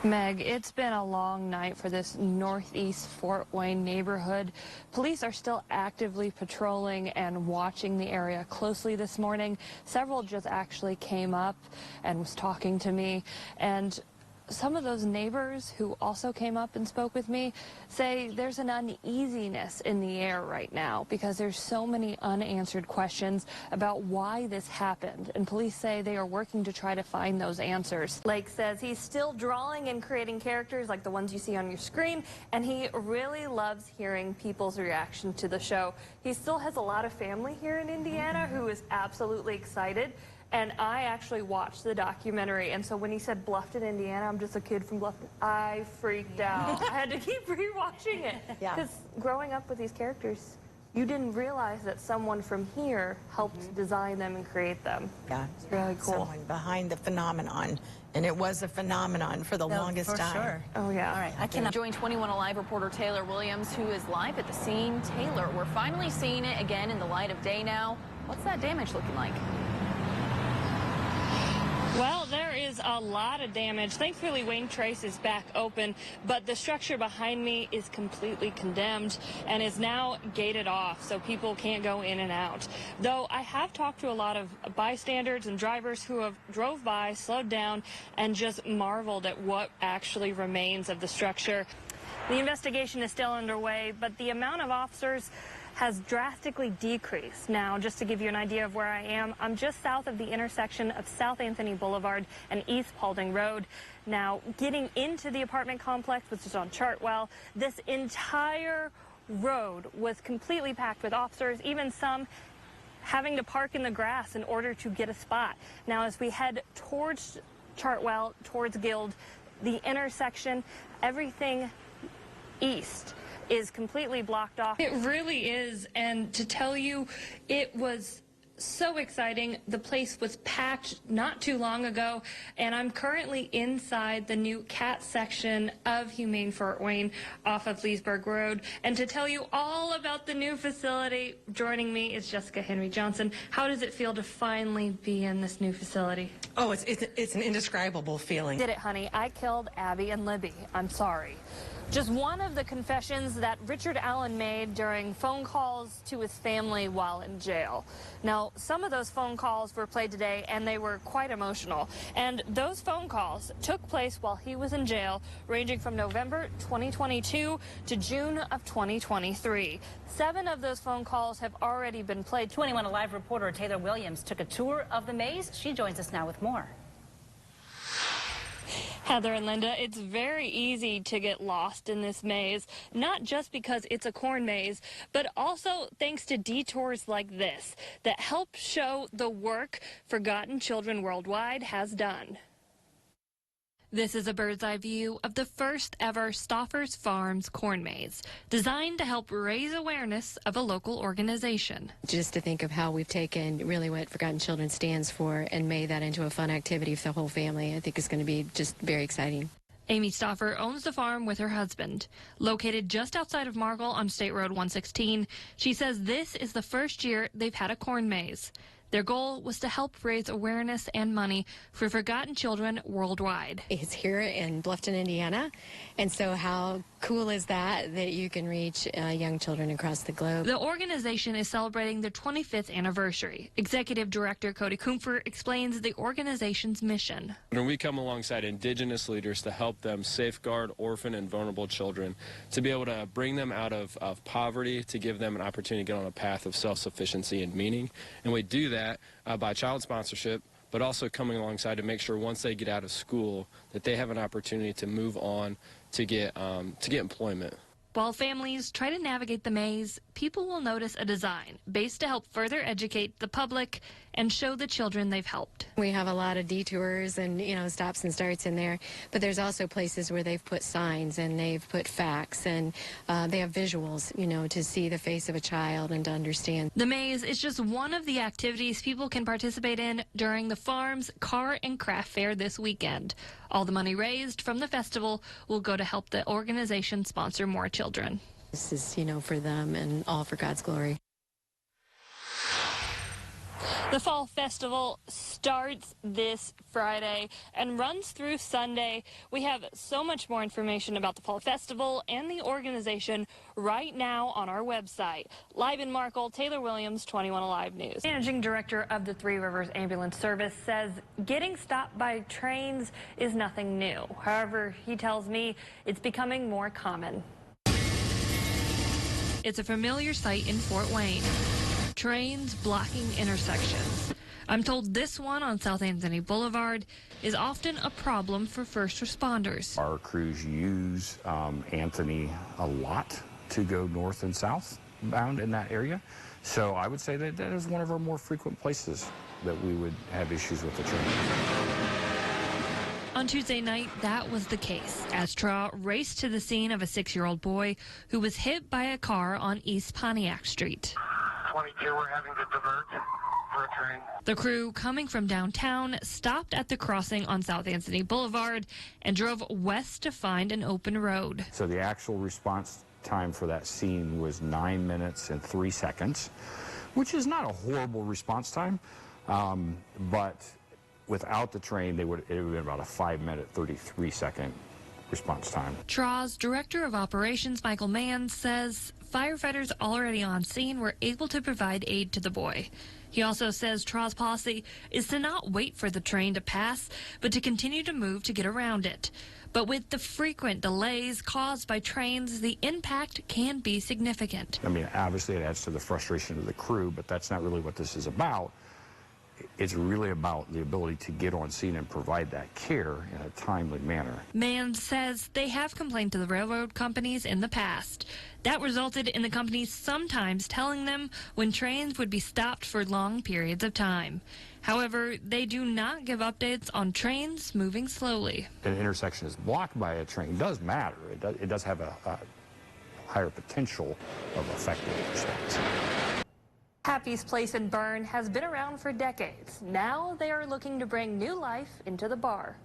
Meg, it's been a long night for this northeast Fort Wayne neighborhood. Police are still actively patrolling and watching the area closely this morning. Several just actually came up and was talking to me, and some of those neighbors who also came up and spoke with me say there's an uneasiness in the air right now because there's so many unanswered questions about why this happened, and police say they are working to try to find those answers. Lake says he's still drawing and creating characters like the ones you see on your screen, and he really loves hearing people's reaction to the show. He still has a lot of family here in Indiana who is absolutely excited. And I actually watched the documentary, and so when he said Bluffton, Indiana, I'm just a kid from Bluffton, I freaked out. I had to keep rewatching it. Because growing up with these characters, you didn't realize that someone from here helped design them and create them. Yeah. It's really cool. Someone behind the phenomenon. And it was a phenomenon for the longest time. Sure. Oh, yeah. All right. I cannot Join 21 Alive reporter Taylor Williams, who is live at the scene. Taylor, we're finally seeing it again in the light of day now. What's that damage looking like? Well, there is a lot of damage. Thankfully, Wayne Trace is back open, but the structure behind me is completely condemned and is now gated off, so people can't go in and out. Though I have talked to a lot of bystanders and drivers who have drove by, slowed down, and just marveled at what actually remains of the structure. The investigation is still underway, but the amount of officers has drastically decreased. Now, just to give you an idea of where I am, I'm just south of the intersection of South Anthony Boulevard and East Paulding Road. Now, getting into the apartment complex, which is on Chartwell, this entire road was completely packed with officers, even some having to park in the grass in order to get a spot. Now, as we head towards Chartwell, towards Guild, the intersection, everything east is completely blocked off. It really is, and to tell you, it was so exciting. The place was packed not too long ago, and I'm currently inside the new CAT section of Humane Fort Wayne off of Leesburg Road. And to tell you all about the new facility, joining me is Jessica Henry Johnson. How does it feel to finally be in this new facility? Oh, it's an indescribable feeling. Did it, honey. I killed Abby and Libby. I'm sorry. Just one of the confessions that Richard Allen made during phone calls to his family while in jail. Now, some of those phone calls were played today, and they were quite emotional. And those phone calls took place while he was in jail, ranging from November 2022 to June of 2023. 7 of those phone calls have already been played. 21 Alive reporter Taylor Williams took a tour of the maze. She joins us now with more. Heather and Linda, it's very easy to get lost in this maze, not just because it's a corn maze, but also thanks to detours like this that help show the work Forgotten Children Worldwide has done. This is a bird's eye view of the first ever Stoffers Farms corn maze, designed to help raise awareness of a local organization. Just to think of how we've taken really what Forgotten Children stands for and made that into a fun activity for the whole family, I think is going to be just very exciting. Amy Stoffer owns the farm with her husband. Located just outside of Margle on State Road 116, she says this is the first year they've had a corn maze. Their goal was to help raise awareness and money for forgotten children worldwide. It's here in Bluffton, Indiana, and so how cool is that you can reach young children across the globe. The organization is celebrating their 25th anniversary. Executive Director Cody Kumpfer explains the organization's mission. When we come alongside Indigenous leaders to help them safeguard orphan and vulnerable children, to be able to bring them out of poverty, to give them an opportunity to get on a path of self-sufficiency and meaning, and we do that by child sponsorship, but also coming alongside to make sure once they get out of school that they have an opportunity to move on to get employment. While families try to navigate the maze, people will notice a design based to help further educate the public and show the children they've helped. We have a lot of detours and, stops and starts in there, but there's also places where they've put signs and they've put facts and they have visuals, to see the face of a child and to understand. The maze is just one of the activities people can participate in during the farm's Car and Craft Fair this weekend. All the money raised from the festival will go to help the organization sponsor more children. This is, for them and all for God's glory. The Fall Festival starts this Friday and runs through Sunday. We have so much more information about the Fall Festival and the organization right now on our website. Live in Markle, Taylor Williams, 21 Alive News. Managing Director of the Three Rivers Ambulance Service says getting stopped by trains is nothing new. However, he tells me it's becoming more common. It's a familiar sight in Fort Wayne. Trains blocking intersections. I'm told this one on South Anthony Boulevard is often a problem for first responders. Our crews use Anthony a lot to go north and southbound in that area. So I would say that that is one of our more frequent places that we would have issues with the train. On Tuesday night, that was the case as TRA raced to the scene of a 6-year-old boy who was hit by a car on East Pontiac Street. 22, we're having to divert for a train. The crew, coming from downtown, stopped at the crossing on South Anthony Boulevard and drove west to find an open road. So the actual response time for that scene was 9 minutes and 3 seconds, which is not a horrible response time, but without the train, it would have been about a 5-minute, 33-second response time. TRA's Director of Operations, Michael Mann, says firefighters already on scene were able to provide aid to the boy. He also says TRA's policy is to not wait for the train to pass, but to continue to move to get around it. But with the frequent delays caused by trains, the impact can be significant. I mean, obviously it adds to the frustration of the crew, but that's not really what this is about. It's really about the ability to get on scene and provide that care in a timely manner. Mann says they have complained to the railroad companies in the past. That resulted in the companies sometimes telling them when trains would be stopped for long periods of time. However, they do not give updates on trains moving slowly. An intersection is blocked by a train does matter. It does have a higher potential of affecting response. Happy's Place in Bern has been around for decades. Now they are looking to bring new life into the bar.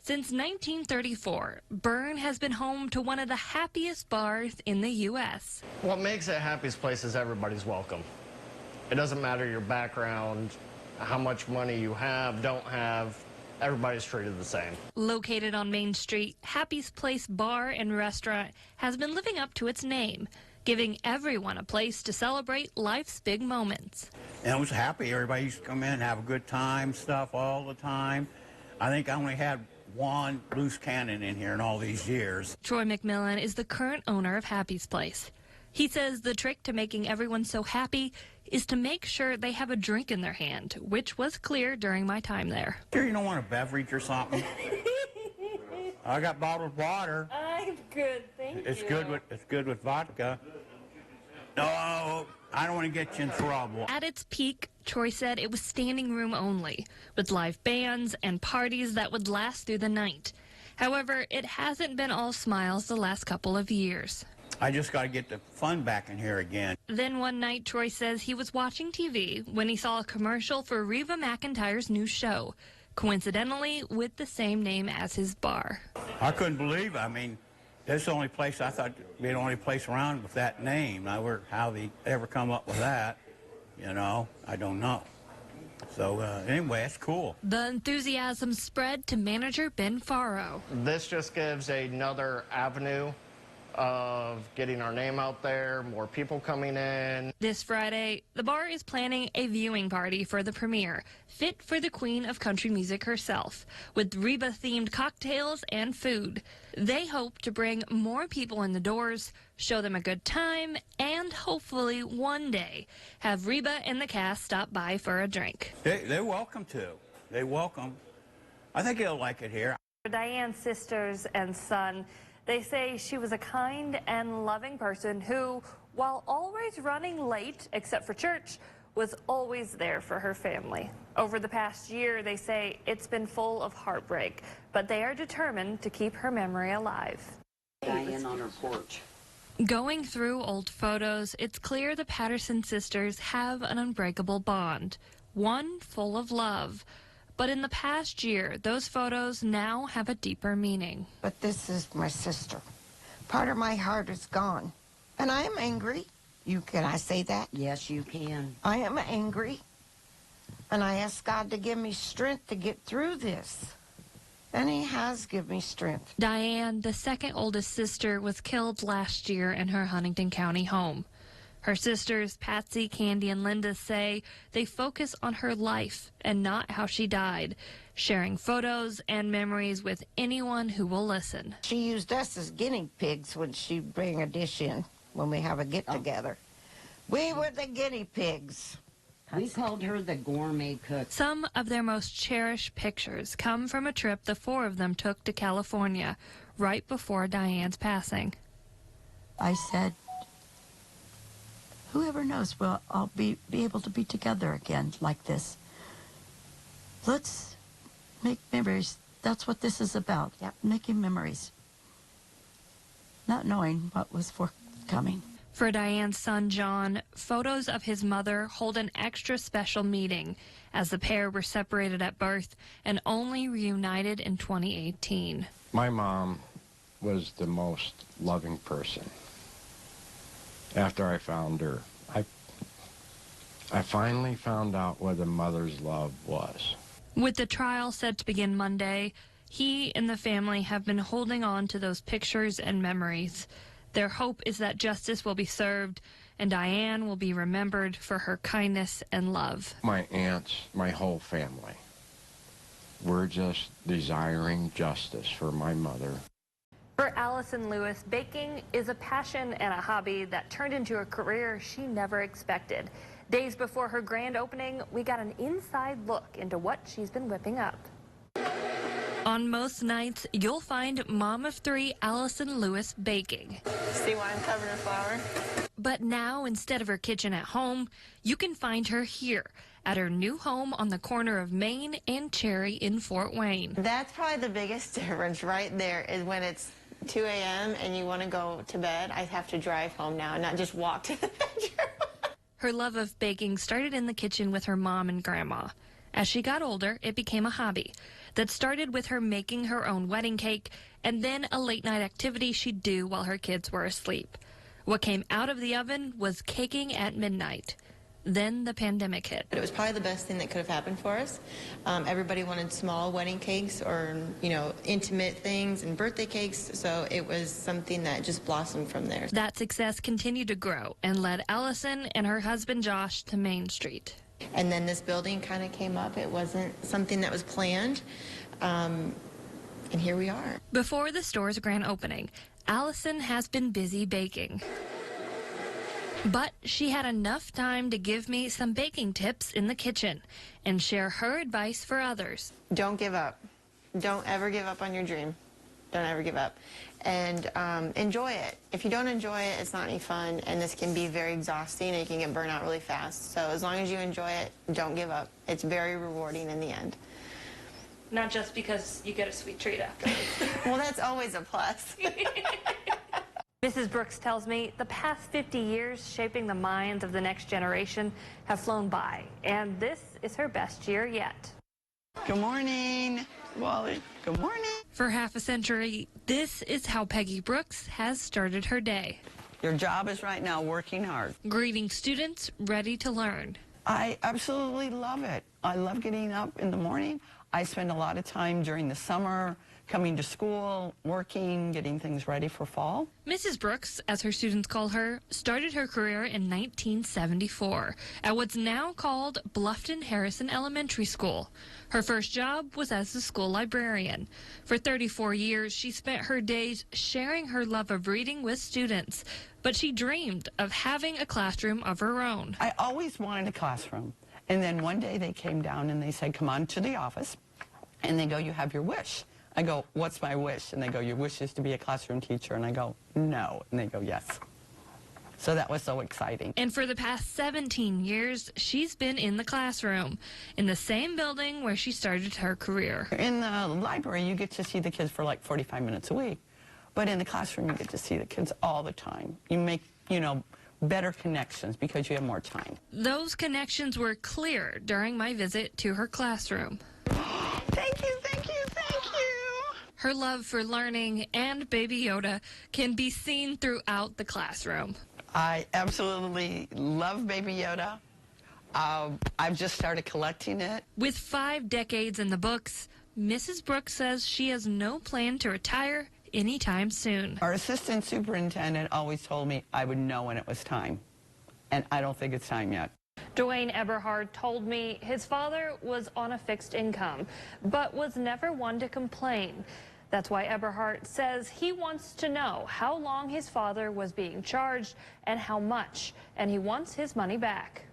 Since 1934, Bern has been home to one of the happiest bars in the U.S. What makes it Happy's Place is everybody's welcome. It doesn't matter your background, how much money you have, don't have, everybody's treated the same. Located on Main Street, Happy's Place Bar and Restaurant has been living up to its name, giving everyone a place to celebrate life's big moments. And I was happy. Everybody used to come in and have a good time, stuff all the time. I think I only had one loose cannon in here in all these years. Troy McMillan is the current owner of Happy's Place. He says the trick to making everyone so happy is to make sure they have a drink in their hand, which was clear during my time there. Sure you don't want a beverage or something? I got bottled water. I'm good, thank you. It's good with vodka. No, I don't want to get you in trouble. At its peak, Troy said it was standing room only, with live bands and parties that would last through the night. However, it hasn't been all smiles the last couple of years. I just got to get the fun back in here again. Then one night, Troy says he was watching TV when he saw a commercial for Reba McEntire's new show, coincidentally with the same name as his bar. I couldn't believe it. I mean, this is the only place I thought would be the only place around with that name. How they ever come up with that, you know, I don't know. So anyway, it's cool. The enthusiasm spread to manager Ben Faro. This just gives another avenue of getting our name out there, more people coming in. This Friday, the bar is planning a viewing party for the premiere, fit for the queen of country music herself, with Reba-themed cocktails and food. They hope to bring more people in the doors, show them a good time, and hopefully one day have Reba and the cast stop by for a drink. They're welcome to. They're welcome. I think they'll like it here. Diane's sisters and son, they say she was a kind and loving person who, while always running late, except for church, was always there for her family. Over the past year, they say it's been full of heartbreak, but they are determined to keep her memory alive. Diane on her porch. Going through old photos, it's clear the Patterson sisters have an unbreakable bond, one full of love. But in the past year, those photos now have a deeper meaning. But this is my sister. Part of my heart is gone. And I am angry. Can I say that? Yes, you can. I am angry. And I asked God to give me strength to get through this. And he has given me strength. Diane, the second oldest sister, was killed last year in her Huntington County home. Her sisters, Patsy, Candy, and Linda, say they focus on her life and not how she died, sharing photos and memories with anyone who will listen. She used us as guinea pigs when she'd bring a dish in when we have a get-together. We were the guinea pigs. We called her the gourmet cook. Some of their most cherished pictures come from a trip the four of them took to California right before Diane's passing. I said, whoever knows, well, I'll be able to be together again like this. Let's make memories. That's what this is about. Yep. Making memories. Not knowing what was forthcoming. For Diane's son, John, photos of his mother hold an extra special meaning as the pair were separated at birth and only reunited in 2018. My mom was the most loving person. After I found her, I finally found out what a mother's love was. With the trial set to begin Monday, he and the family have been holding on to those pictures and memories. Their hope is that justice will be served and Diane will be remembered for her kindness and love. My aunts, my whole family, we're just desiring justice for my mother. For Allison Lewis, baking is a passion and a hobby that turned into a career she never expected. Days before her grand opening, we got an inside look into what she's been whipping up. On most nights, you'll find mom of three Allison Lewis baking. See why I'm covered in flour? But now, instead of her kitchen at home, you can find her here at her new home on the corner of Main and Cherry in Fort Wayne. That's probably the biggest difference right there is when it's 2 a.m. and you want to go to bed, I have to drive home now and not just walk to the bedroom. Her love of baking started in the kitchen with her mom and grandma. As she got older, it became a hobby that started with her making her own wedding cake and then a late-night activity she'd do while her kids were asleep. What came out of the oven was caking at midnight. Then the pandemic hit. It was probably the best thing that could have happened for us. Everybody wanted small wedding cakes or, intimate things and birthday cakes, so it was something that just blossomed from there. That success continued to grow and led Allison and her husband Josh to Main Street. And then this building kind of came up. It wasn't something that was planned, and here we are. Before the store's grand opening, Allison has been busy baking. But she had enough time to give me some baking tips in the kitchen and share her advice for others. Don't give up. Don't ever give up on your dream. Don't ever give up. And enjoy it. If you don't enjoy it, it's not any fun, and this can be very exhausting, and you can get burnt out really fast. So as long as you enjoy it, don't give up. It's very rewarding in the end. Not just because you get a sweet treat afterwards. Well, that's always a plus. Mrs. Brooks tells me the past 50 years shaping the minds of the next generation have flown by, and this is her best year yet. Good morning, Wally. Good morning. For half a century, this is how Peggy Brooks has started her day. Your job is right now working hard. Greeting students ready to learn. I absolutely love it. I love getting up in the morning. I spend a lot of time during the summer coming to school, working, getting things ready for fall. Mrs. Brooks, as her students call her, started her career in 1974 at what's now called Bluffton Harrison Elementary School. Her first job was as the school librarian. For 34 years, she spent her days sharing her love of reading with students, but she dreamed of having a classroom of her own. I always wanted a classroom. And then one day they came down and they said, come on to the office. And they go, you have your wish. I go, what's my wish? And they go, your wish is to be a classroom teacher. And I go, no. And they go, yes. So that was so exciting. And for the past 17 years, she's been in the classroom, in the same building where she started her career. In the library, you get to see the kids for like 45 minutes a week. But in the classroom, you get to see the kids all the time. You make, better connections because you have more time. Those connections were clear during my visit to her classroom. Thank you, thank you, thank you. Her love for learning and Baby Yoda can be seen throughout the classroom. I absolutely love Baby Yoda. I've just started collecting it. With 5 decades in the books, Mrs. Brooks says she has no plan to retire anytime soon. Our assistant superintendent always told me I would know when it was time, and I don't think it's time yet. Dwayne Eberhard told me his father was on a fixed income, but was never one to complain. That's why Eberhard says he wants to know how long his father was being charged and how much, and he wants his money back.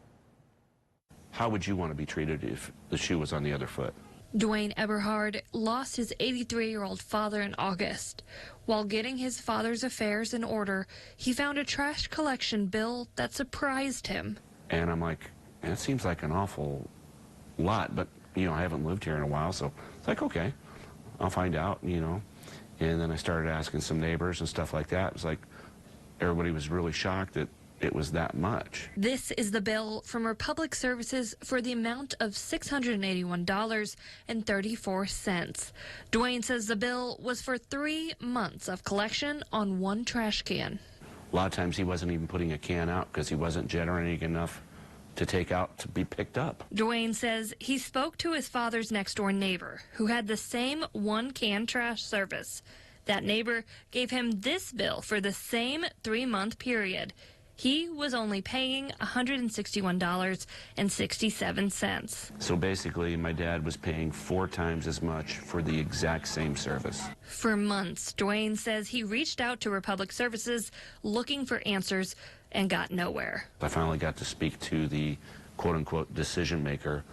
How would you want to be treated if the shoe was on the other foot? Dwayne Eberhard lost his 83-year-old father in August. While getting his father's affairs in order, he found a trash collection bill that surprised him. And I'm like, that seems like an awful lot, but, you know, I haven't lived here in a while, so it's like, okay, I'll find out, you know. And then I started asking some neighbors and stuff like that. It was like everybody was really shocked that it was that much. This is the bill from Republic Services for the amount of $681.34. Dwayne says the bill was for 3 months of collection on one trash can. A lot of times he wasn't even putting a can out because he wasn't generating enough to take out to be picked up. Dwayne says he spoke to his father's next-door neighbor who had the same one-can trash service. That neighbor gave him this bill for the same 3-month period. He was only paying $161.67. So basically, my dad was paying 4 times as much for the exact same service. For months, Dwayne says he reached out to Republic Services looking for answers and got nowhere. I finally got to speak to the quote-unquote decision maker,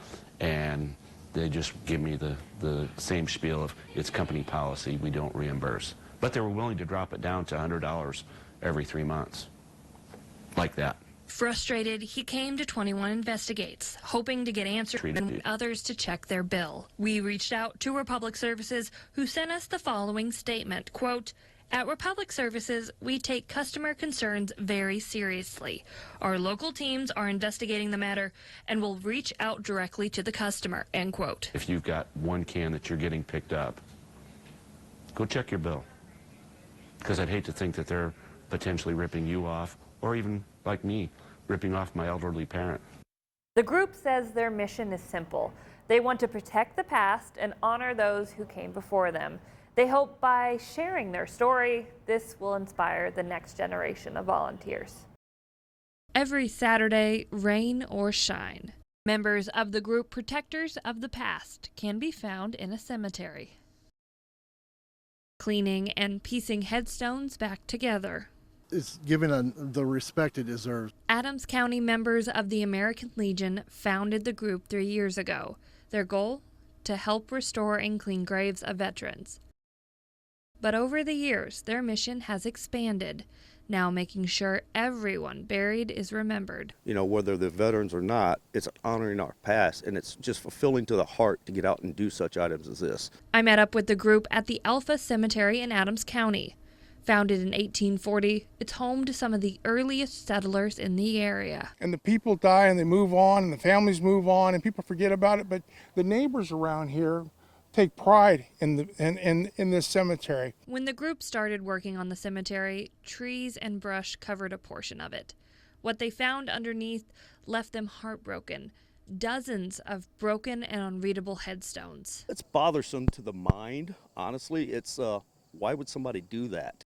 and they just give me the same spiel of it's company policy, we don't reimburse. But they were willing to drop it down to $100 every 3 months. Like that. Frustrated, he came to 21 Investigates, hoping to get answers and others to check their bill. We reached out to Republic Services, who sent us the following statement, quote, "At Republic Services, we take customer concerns very seriously. Our local teams are investigating the matter and will reach out directly to the customer," end quote. If you've got one can that you're getting picked up, go check your bill. Because I'd hate to think that they're potentially ripping you off, or even, like me, ripping off my elderly parent. The group says their mission is simple. They want to protect the past and honor those who came before them. They hope by sharing their story, this will inspire the next generation of volunteers. Every Saturday, rain or shine, members of the group Protectors of the Past can be found in a cemetery, cleaning and piecing headstones back together. It's given the respect it deserves. Adams County members of the American Legion founded the group 3 years ago. Their goal? To help restore and clean graves of veterans. But over the years, their mission has expanded, now making sure everyone buried is remembered. You know, whether they're veterans or not, it's honoring our past, and it's just fulfilling to the heart to get out and do such items as this. I met up with the group at the Alpha Cemetery in Adams County. Founded in 1840, it's home to some of the earliest settlers in the area. And the people die and they move on and the families move on and people forget about it, but the neighbors around here take pride in this cemetery. When the group started working on the cemetery, trees and brush covered a portion of it. What they found underneath left them heartbroken. Dozens of broken and unreadable headstones. It's bothersome to the mind, honestly. It's, why would somebody do that?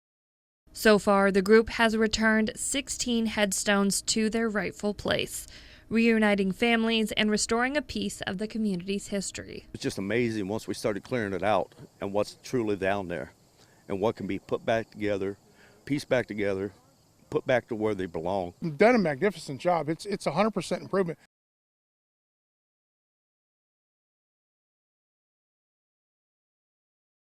So far, the group has returned 16 headstones to their rightful place, reuniting families and restoring a piece of the community's history. It's just amazing once we started clearing it out and what's truly down there and what can be put back together, pieced back together, put back to where they belong. You've done a magnificent job. It's 100% improvement.